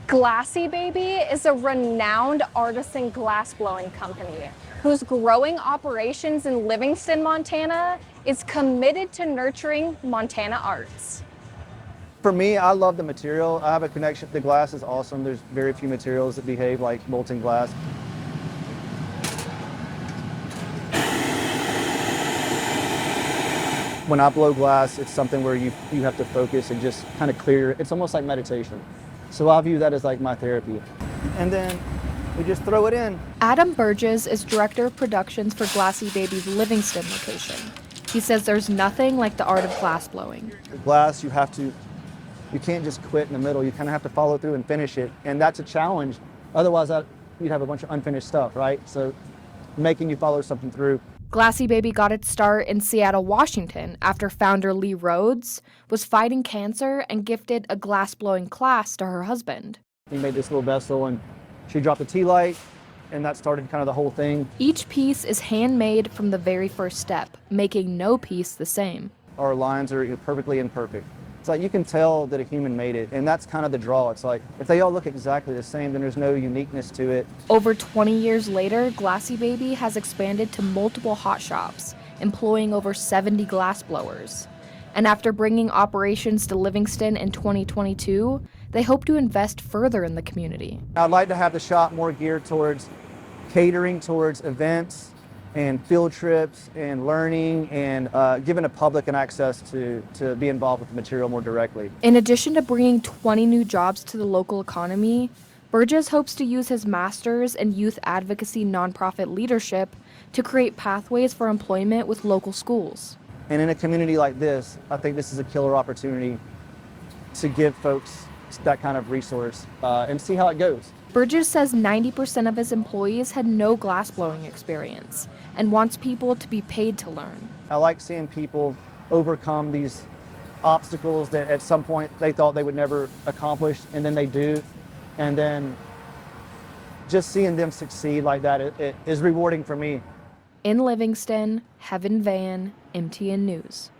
Glassybaby is a renowned artisan glassblowing company whose growing operations in Livingston, Montana is committed to nurturing Montana arts. For me, I love the material. I have a connection. The glass is awesome. There's very few materials that behave like molten glass. When I blow glass, it's something where you have to focus and just kind of clear. It's almost like meditation. So I view that as like my therapy. And then we just throw it in. Adam Burgess is director of productions for Glassybaby's Livingston location. He says there's nothing like the art of glassblowing. The glass, you can't just quit in the middle. You kind of have to follow through and finish it. And that's a challenge. Otherwise, you'd have a bunch of unfinished stuff, right? So making you follow something through. Glassybaby got its start in Seattle, Washington, after founder Lee Rhodes was fighting cancer and gifted a glassblowing class to her husband. He made this little vessel and she dropped a tea light, and that started kind of the whole thing. Each piece is handmade from the very first step, making no piece the same. Our lines are perfectly imperfect. It's like you can tell that a human made it, and that's kind of the draw. It's like if they all look exactly the same, then there's no uniqueness to it. Over 20 years later, Glassybaby has expanded to multiple hot shops, employing over 70 glassblowers. And after bringing operations to Livingston in 2022, they hope to invest further in the community. I'd like to have the shop more geared towards catering towards events and field trips and learning and giving the public an access to be involved with the material more directly. In addition to bringing 20 new jobs to the local economy, Burgess hopes to use his master's in youth advocacy nonprofit leadership to create pathways for employment with local schools. And in a community like this, I think this is a killer opportunity to give folks that kind of resource and see how it goes. Burgess says 90% of his employees had no glassblowing experience and wants people to be paid to learn. I like seeing people overcome these obstacles that at some point they thought they would never accomplish, and then they do. And then just seeing them succeed like that, it is rewarding for me. In Livingston, Heaven Van, MTN News.